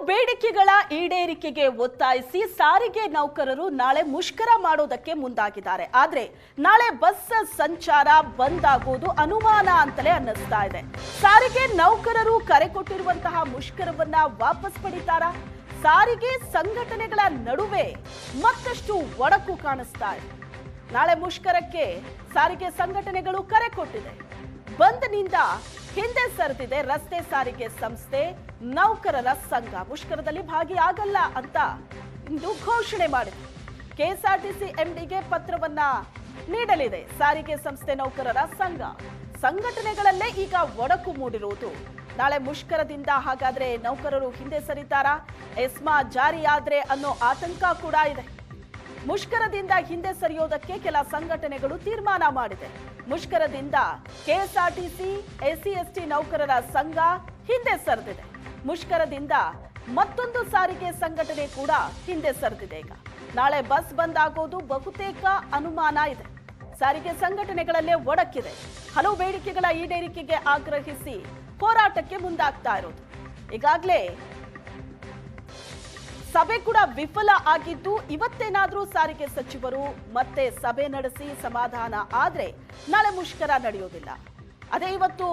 ಬೇಡಿಕೆಗಳ ಈಡೇರಿಕೆಗೆ ಒತ್ತಾಯಿಸಿ ಸಾರಿಗೆ ನೌಕರರು ನಾಳೆ ಮುಷ್ಕರ ಮಾಡೋದಕ್ಕೆ ಮುಂದಾಗಿದ್ದಾರೆ. ಆದ್ರೆ ನಾಳೆ ಬಸ್ ಸಂಚಾರ ಬಂದ್ ಆಗೋದು ಅನುಮಾನ ಅಂತಲೇ ಅನ್ನಿಸ್ತಾ ಇದೆ. ಸಾರಿಗೆ ನೌಕರರು ಕರೆ ಕೊಟ್ಟಿರುವಂತಹ ಮುಷ್ಕರವನ್ನ ವಾಪಸ್ ಪಡಿತಾರಾ? ಸಾರಿಗೆ ಸಂಘಟನೆಗಳ ನಡುವೆ ಮತ್ತಷ್ಟು ಒಡಕು ಕಾಣಿಸ್ತಾ ಇದೆ. ನಾಳೆ ಮುಷ್ಕರಕ್ಕೆ ಸಾರಿಗೆ ಸಂಘಟನೆಗಳು ಕರೆ ಕೊಟ್ಟಿದೆ. ಬಂದ್ನಿಂದ ಹಿಂದೆ ಸರಿದಿದೆ ರಸ್ತೆ ಸಾರಿಗೆ ಸಂಸ್ಥೆ ನೌಕರರ ಸಂಘ. ಮುಷ್ಕರದಲ್ಲಿ ಭಾಗಿಯಾಗಲ್ಲ ಅಂತ ಇಂದು ಘೋಷಣೆ ಮಾಡಿದೆ. ಕೆಎಸ್ಆರ್ಟಿಸಿ ಎಂಡಿಗೆ ಪತ್ರವನ್ನ ನೀಡಲಿದೆ ಸಾರಿಗೆ ಸಂಸ್ಥೆ ನೌಕರರ ಸಂಘ. ಸಂಘಟನೆಗಳಲ್ಲೇ ಈಗ ಒಡಕು ಮೂಡಿರುವುದು. ನಾಳೆ ಮುಷ್ಕರದಿಂದ ಹಾಗಾದ್ರೆ ನೌಕರರು ಹಿಂದೆ ಸರಿತಾರಾ? ಎಸ್ಮಾ ಜಾರಿಯಾದ್ರೆ ಅನ್ನೋ ಆತಂಕ ಕೂಡ ಇದೆ. ಮುಷ್ಕರದಿಂದ ಹಿಂದೆ ಸರಿಯೋದಕ್ಕೆ ಕೆಲ ಸಂಘಟನೆಗಳು ತೀರ್ಮಾನ ಮಾಡಿದೆ. ಮುಷ್ಕರದಿಂದ ಕೆಎಸ್ಆರ್ಟಿಸಿ ಎಸ್ಸಿ ನೌಕರರ ಸಂಘ ಹಿಂದೆ ಸರಿದಿದೆ. ಮುಷ್ಕರದಿಂದ ಮತ್ತೊಂದು ಸಾರಿಗೆ ಸಂಘಟನೆ ಕೂಡ ಹಿಂದೆ ಸರಿದಿದೆ. ಈಗ ನಾಳೆ ಬಸ್ ಬಂದ್ ಆಗೋದು ಬಹುತೇಕ ಅನುಮಾನ ಇದೆ. ಸಾರಿಗೆ ಸಂಘಟನೆಗಳಲ್ಲೇ ಒಡಕಿದೆ. ಹಲವು ಬೇಡಿಕೆಗಳ ಈಡೇರಿಕೆಗೆ ಆಗ್ರಹಿಸಿ ಹೋರಾಟಕ್ಕೆ ಮುಂದಾಗ್ತಾ ಇರೋದು. ಈಗಾಗಲೇ ಸಭೆ ಕೂಡ ವಿಫಲ ಆಗಿದ್ದು, ಇವತ್ತೇನಾದ್ರೂ ಸಾರಿಗೆ ಸಚಿವರು ಮತ್ತೆ ಸಭೆ ನಡೆಸಿ ಸಮಾಧಾನ ಆದ್ರೆ ನಾಳೆ ಮುಷ್ಕರ ನಡೆಯೋದಿಲ್ಲ. ಅದೇ ಇವತ್ತು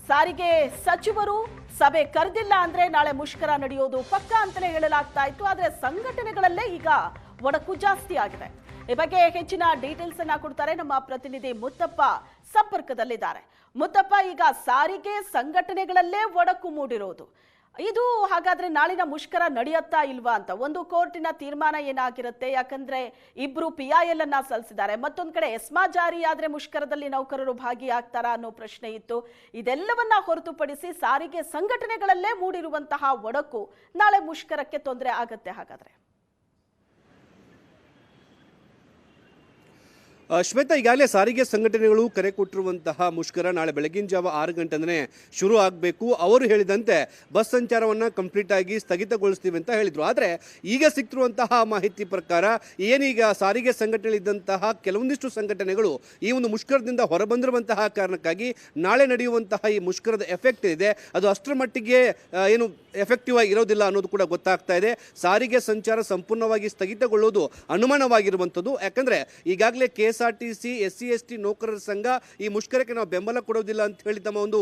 ಸಾರಿಗೆ ಸಚಿವರು ಸಭೆ ಕರೆದಿಲ್ಲ ಅಂದ್ರೆ ನಾಳೆ ಮುಷ್ಕರ ನಡೆಯೋದು ಪಕ್ಕ ಅಂತಲೇ ಹೇಳಲಾಗ್ತಾ ಇತ್ತು. ಆದ್ರೆ ಸಂಘಟನೆಗಳಲ್ಲೇ ಈಗ ಒಡಕು ಜಾಸ್ತಿ ಆಗಿದೆ. ಈ ಬಗ್ಗೆ ಹೆಚ್ಚಿನ ಡೀಟೇಲ್ಸ್ ಅನ್ನ ಕೊಡ್ತಾರೆ ನಮ್ಮ ಪ್ರತಿನಿಧಿ ಮುತ್ತಪ್ಪ ಸಂಪರ್ಕದಲ್ಲಿದ್ದಾರೆ. ಮುತ್ತಪ್ಪ, ಈಗ ಸಾರಿಗೆ ಸಂಘಟನೆಗಳಲ್ಲೇ ಒಡಕು ಮೂಡಿರೋದು ಇದು ಹಾಗಾದ್ರೆ ನಾಳಿನ ಮುಷ್ಕರ ನಡೆಯುತ್ತಾ ಇಲ್ವಾ ಅಂತ. ಒಂದು ಕೋರ್ಟಿನ ತೀರ್ಮಾನ ಏನಾಗಿರುತ್ತೆ? ಯಾಕಂದ್ರೆ ಇಬ್ರು PIL ಅನ್ನ ಸಲ್ಲಿಸಿದ್ದಾರೆ. ಮತ್ತೊಂದ್ ಕಡೆ ಎಸ್ಮಾ ಜಾರಿಯಾದ್ರೆ ಮುಷ್ಕರದಲ್ಲಿ ನೌಕರರು ಭಾಗಿಯಾಗ್ತಾರಾ ಅನ್ನೋ ಪ್ರಶ್ನೆ ಇತ್ತು. ಇದೆಲ್ಲವನ್ನ ಹೊರತುಪಡಿಸಿ ಸಾರಿಗೆ ಸಂಘಟನೆಗಳಲ್ಲೇ ಮೂಡಿರುವಂತಹ ಒಡಕು ನಾಳೆ ಮುಷ್ಕರಕ್ಕೆ ತೊಂದರೆ ಆಗತ್ತೆ ಹಾಗಾದ್ರೆ? ಶ್ವೇತಾ, ಈಗಾಗಲೇ ಸಾರಿಗೆ ಸಂಘಟನೆಗಳು ಕರೆ ಕೊಟ್ಟಿರುವಂತಹ ಮುಷ್ಕರ ನಾಳೆ ಬೆಳಗಿನ ಜಾವ 6 ಗಂಟೆ ಅಂದರೆ ಶುರು ಆಗಬೇಕು. ಅವರು ಹೇಳಿದಂತೆ ಬಸ್ ಸಂಚಾರವನ್ನು ಕಂಪ್ಲೀಟ್ ಆಗಿ ಸ್ಥಗಿತಗೊಳಿಸ್ತೀವಿ ಅಂತ ಹೇಳಿದರು. ಆದರೆ ಈಗ ಸಿಕ್ತಿರುವಂತಹ ಮಾಹಿತಿ ಪ್ರಕಾರ ಏನೀಗ ಸಾರಿಗೆ ಸಂಘಟನೆಗಳಿದ್ದಂತಹ ಕೆಲವೊಂದಿಷ್ಟು ಸಂಘಟನೆಗಳು ಈ ಒಂದು ಮುಷ್ಕರದಿಂದ ಹೊರಬಂದಿರುವಂತಹ ಕಾರಣಕ್ಕಾಗಿ ನಾಳೆ ನಡೆಯುವಂತಹ ಈ ಮುಷ್ಕರದ ಎಫೆಕ್ಟ್ ಇದೆ ಅದು ಅಷ್ಟರ ಮಟ್ಟಿಗೆ ಏನು ಎಫೆಕ್ಟಿವ್ ಆಗಿ ಇರೋದಿಲ್ಲ ಅನ್ನೋದು ಕೂಡ ಗೊತ್ತಾಗ್ತಾ ಇದೆ. ಸಾರಿಗೆ ಸಂಚಾರ ಸಂಪೂರ್ಣವಾಗಿ ಸ್ಥಗಿತಗೊಳ್ಳೋದು ಅನುಮಾನವಾಗಿರುವಂಥದ್ದು. ಯಾಕಂದರೆ ಈಗಾಗಲೇ ಕೆಎಸ್ಆರ್ಟಿಸಿ SC ನೌಕರರ ಸಂಘ ಈ ಮುಷ್ಕರಕ್ಕೆ ನಾವು ಬೆಂಬಲ ಕೊಡೋದಿಲ್ಲ ಅಂತ ಹೇಳಿ ತಮ್ಮ ಒಂದು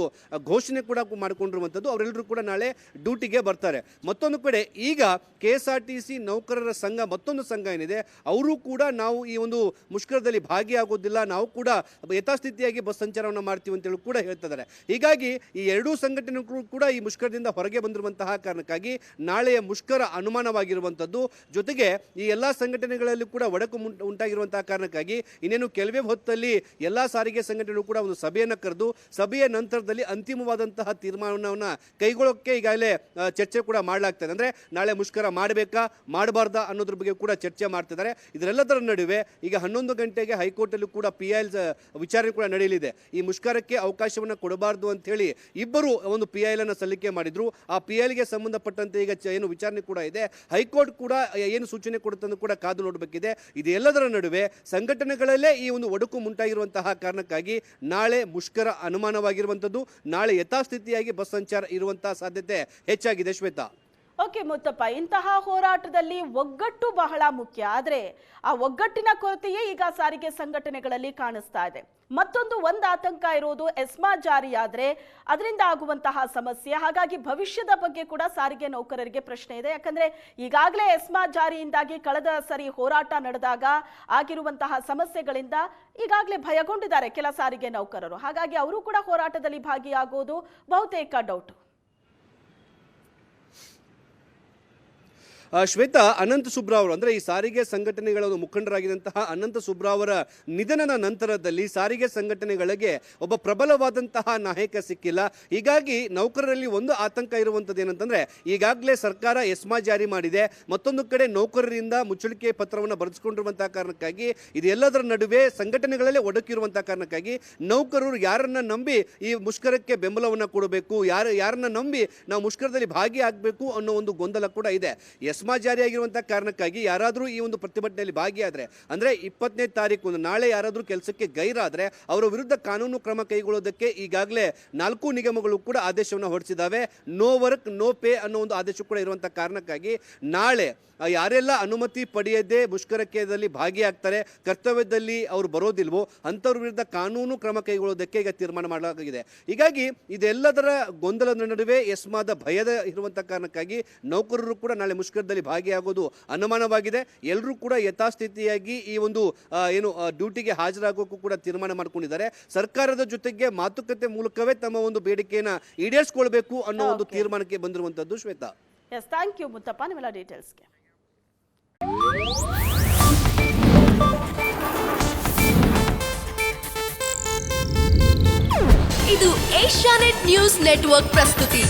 ಘೋಷಣೆ ಕೂಡ ಮಾಡಿಕೊಂಡಿರುವಂಥದ್ದು. ಅವರೆಲ್ಲರೂ ಕೂಡ ನಾಳೆ ಡ್ಯೂಟಿಗೆ ಬರ್ತಾರೆ. ಮತ್ತೊಂದು ಕಡೆ ಈಗ ಕೆಎಸ್ಆರ್ಟಿಸಿ ನೌಕರರ ಸಂಘ ಮತ್ತೊಂದು ಸಂಘ ಏನಿದೆ ಅವರು ಕೂಡ ನಾವು ಈ ಒಂದು ಮುಷ್ಕರದಲ್ಲಿ ಭಾಗಿಯಾಗೋದಿಲ್ಲ, ನಾವು ಕೂಡ ಯಥಾಸ್ಥಿತಿಯಾಗಿ ಬಸ್ ಸಂಚಾರವನ್ನು ಮಾಡ್ತೀವಿ ಅಂತೇಳಿ ಕೂಡ ಹೇಳ್ತಿದ್ದಾರೆ. ಹೀಗಾಗಿ ಈ ಎರಡೂ ಸಂಘಟನೆಗಳು ಕೂಡ ಈ ಮುಷ್ಕರದಿಂದ ಹೊರಗೆ ಬಂದಿರುವಂತಹ ಕಾರಣಕ್ಕಾಗಿ ನಾಳೆಯ ಮುಷ್ಕರ ಅನುಮಾನವಾಗಿರುವಂಥದ್ದು. ಜೊತೆಗೆ ಈ ಎಲ್ಲ ಸಂಘಟನೆಗಳಲ್ಲಿ ಕೂಡ ಒಡಕು ಉಂಟಾಗಿರುವಂತಹ ಕಾರಣಕ್ಕಾಗಿ ಇನ್ನೇನು ಕೆಲವೇ ಹೊತ್ತಲ್ಲಿ ಎಲ್ಲ ಸಾರಿಗೆ ಸಂಘಟನೆಗಳು ಕೂಡ ಒಂದು ಸಭೆಯನ್ನು ಕರೆದು ಸಭೆಯ ನಂತರದಲ್ಲಿ ಅಂತಿಮವಾದಂತಹ ತೀರ್ಮಾನವನ್ನು ಕೈಗೊಳ್ಳೋಕ್ಕೆ ಈಗಾಗಲೇ ಚರ್ಚೆ ಕೂಡ ಮಾಡಲಾಗ್ತದೆ. ಅಂದರೆ ನಾಳೆ ಮುಷ್ಕರ ಮಾಡಬೇಕಾ ಮಾಡಬಾರ್ದಾ ಅನ್ನೋದ್ರ ಬಗ್ಗೆ ಕೂಡ ಚರ್ಚೆ ಮಾಡ್ತಿದ್ದಾರೆ. ಇದರೆಲ್ಲದರ ನಡುವೆ ಈಗ 11 ಗಂಟೆಗೆ ಹೈಕೋರ್ಟಲ್ಲೂ ಕೂಡ PIL ವಿಚಾರಣೆ ಕೂಡ ನಡೆಯಲಿದೆ. ಈ ಮುಷ್ಕರಕ್ಕೆ ಅವಕಾಶವನ್ನು ಕೊಡಬಾರ್ದು ಅಂತ ಹೇಳಿ ಇಬ್ಬರು ಒಂದು PIL ಅನ್ನು ಸಲ್ಲಿಕೆ ಮಾಡಿದ್ರು. ಆ PILಗೆ ಸಂಬಂಧಪಟ್ಟಂತೆ ಈಗ ಏನು ವಿಚಾರಣೆ ಕೂಡ ಇದೆ. ಹೈಕೋರ್ಟ್ ಕೂಡ ಏನು ಸೂಚನೆ ಕೊಡುತ್ತೆ ಕೂಡ ಕಾದು ನೋಡಬೇಕಿದೆ. ಇದೆಲ್ಲದರ ನಡುವೆ ಸಂಘಟನೆಗಳಲ್ಲೇ ಈ ಒಂದು ಒಡಕು ಮುಂಟಾಗಿರುವಂತಹ ಕಾರಣಕ್ಕಾಗಿ ನಾಳೆ ಮುಷ್ಕರ ಅನುಮಾನವಾಗಿರುವಂಥದ್ದು. ನಾಳೆ ಯಥಾಸ್ಥಿತಿಯಾಗಿ ಬಸ್ ಸಂಚಾರ ಇರುವಂತಹ ಸಾಧ್ಯತೆ ಹೆಚ್ಚಾಗಿದೆ. ಶ್ವೇತಾ, ಓಕೆ ಮುತ್ತಪ್ಪ, ಇಂತಹ ಹೋರಾಟದಲ್ಲಿ ಒಗ್ಗಟ್ಟು ಬಹಳ ಮುಖ್ಯ. ಆದ್ರೆ ಆ ಒಗ್ಗಟ್ಟಿನ ಕೊರತೆಯೇ ಈಗ ಸಾರಿಗೆ ಸಂಘಟನೆಗಳಲ್ಲಿ ಕಾಣಿಸ್ತಾ ಇದೆ. ಮತ್ತೊಂದು ಆತಂಕ ಇರೋದು ಎಸ್ಮಾ ಜಾರಿಯಾದ್ರೆ ಅದರಿಂದ ಆಗುವಂತಹ ಸಮಸ್ಯೆ. ಹಾಗಾಗಿ ಭವಿಷ್ಯದ ಬಗ್ಗೆ ಕೂಡ ಸಾರಿಗೆ ನೌಕರರಿಗೆ ಪ್ರಶ್ನೆ ಇದೆ. ಯಾಕಂದ್ರೆ ಈಗಾಗಲೇ ಎಸ್ಮಾ ಜಾರಿಯಿಂದಾಗಿ ಕಳೆದ ಸರಿ ಹೋರಾಟ ನಡೆದಾಗ ಆಗಿರುವಂತಹ ಸಮಸ್ಯೆಗಳಿಂದ ಈಗಾಗಲೇ ಭಯಗೊಂಡಿದ್ದಾರೆ ಕೆಲ ಸಾರಿಗೆ ನೌಕರರು. ಹಾಗಾಗಿ ಅವರು ಕೂಡ ಹೋರಾಟದಲ್ಲಿ ಭಾಗಿಯಾಗೋದು ಬಹುತೇಕ ಡೌಟ್. ಶ್ವೇತಾ, ಅನಂತ ಸುಬ್ರಾವ್ ಅಂದರೆ ಈ ಸಾರಿಗೆ ಸಂಘಟನೆಗಳ ಒಂದು ಮುಖಂಡರಾಗಿದ್ದಂತಹ ಅನಂತ ಸುಬ್ರಾವ್ ಅವರ ನಿಧನದ ನಂತರದಲ್ಲಿ ಸಾರಿಗೆ ಸಂಘಟನೆಗಳಿಗೆ ಒಬ್ಬ ಪ್ರಬಲವಾದಂತಹ ನಾಯಕ ಸಿಕ್ಕಿಲ್ಲ. ಹೀಗಾಗಿ ನೌಕರರಲ್ಲಿ ಒಂದು ಆತಂಕ ಇರುವಂಥದ್ದು ಏನಂತಂದರೆ ಈಗಾಗಲೇ ಸರ್ಕಾರ ಎಸ್ಮಾ ಜಾರಿ ಮಾಡಿದೆ. ಮತ್ತೊಂದು ಕಡೆ ನೌಕರರಿಂದ ಮುಚ್ಚಳಿಕೆ ಪತ್ರವನ್ನು ಬರೆದುಕೊಂಡಿರುವಂತಹ ಕಾರಣಕ್ಕಾಗಿ ಇದೆಲ್ಲದರ ನಡುವೆ ಸಂಘಟನೆಗಳಲ್ಲೇ ಒಡಕಿರುವಂತಹ ಕಾರಣಕ್ಕಾಗಿ ನೌಕರರು ಯಾರನ್ನ ನಂಬಿ ಈ ಮುಷ್ಕರಕ್ಕೆ ಬೆಂಬಲವನ್ನು ಕೊಡಬೇಕು, ಯಾರನ್ನ ನಂಬಿ ನಾವು ಮುಷ್ಕರದಲ್ಲಿ ಭಾಗಿಯಾಗಬೇಕು ಅನ್ನೋ ಒಂದು ಗೊಂದಲ ಕೂಡ ಇದೆ. ಎಸ್ಮಾ ಜಾರಿಯಾಗಿರುವಂಥ ಕಾರಣಕ್ಕಾಗಿ ಯಾರಾದರೂ ಈ ಒಂದು ಪ್ರತಿಭಟನೆಯಲ್ಲಿ ಭಾಗಿಯಾದರೆ ಅಂದರೆ 20ನೇ ತಾರೀಕು ನಾಳೆ ಯಾರಾದರೂ ಕೆಲಸಕ್ಕೆ ಗೈರಾದರೆ ಅವರ ವಿರುದ್ಧ ಕಾನೂನು ಕ್ರಮ ಕೈಗೊಳ್ಳೋದಕ್ಕೆ ಈಗಾಗಲೇ 4 ನಿಗಮಗಳು ಕೂಡ ಆದೇಶವನ್ನು ಹೊರಡಿಸಿದ್ದಾವೆ. ನೋ ವರ್ಕ್ ನೋ ಪೇ ಅನ್ನೋ ಒಂದು ಆದೇಶ ಕೂಡ ಇರುವಂಥ ಕಾರಣಕ್ಕಾಗಿ ನಾಳೆ ಯಾರೆಲ್ಲ ಅನುಮತಿ ಪಡೆಯದೆ ಮುಷ್ಕರದಲ್ಲಿ ಭಾಗಿಯಾಗ್ತಾರೆ, ಕರ್ತವ್ಯದಲ್ಲಿ ಅವರು ಬರೋದಿಲ್ವೋ ಅಂಥವ್ರ ವಿರುದ್ಧ ಕಾನೂನು ಕ್ರಮ ಕೈಗೊಳ್ಳೋದಕ್ಕೆ ಈಗ ತೀರ್ಮಾನ ಮಾಡಲಾಗಿದೆ. ಹೀಗಾಗಿ ಇದೆಲ್ಲದರ ಗೊಂದಲದ ನಡುವೆ ಎಸ್ಮಾದ ಭಯದ ಇರುವಂಥ ಕಾರಣಕ್ಕಾಗಿ ನೌಕರರು ಕೂಡ ನಾಳೆ ಮುಷ್ಕರದಲ್ಲಿ ಭಾಗಿಯಾಗೋದು ಅನುಮಾನವಾಗಿದೆ. ಎಲ್ಲರೂ ಕೂಡ ಯಥಾಸ್ಥಿತಿಯಾಗಿ ಈ ಒಂದು ಡ್ಯೂಟಿಗೆ ಹಾಜರಾಗೋಕ್ಕೂ ಕೂಡ ತೀರ್ಮಾನ ಮಾಡ್ಕೊಂಡಿದ್ದಾರೆ. ಸರ್ಕಾರದ ಜೊತೆಗೆ ಮಾತುಕತೆ ಮೂಲಕವೇ ತಮ್ಮ ಒಂದು ಬೇಡಿಕೆಯನ್ನು ಈಡೇರಿಸಿಕೊಳ್ಬೇಕು ಅನ್ನೋ ಒಂದು ತೀರ್ಮಾನಕ್ಕೆ ಬಂದಿರುವಂಥದ್ದು. Shweta, yes, thank you Muthappa ನಿಮ್ಮೆಲ್ಲ ಡೀಟೇಲ್ಸ್ಗೆ. ಇದು ಏಷ್ಯಾನೆಟ್ ನ್ಯೂಸ್ ನೆಟ್ವರ್ಕ್ ಪ್ರಸ್ತುತಿ.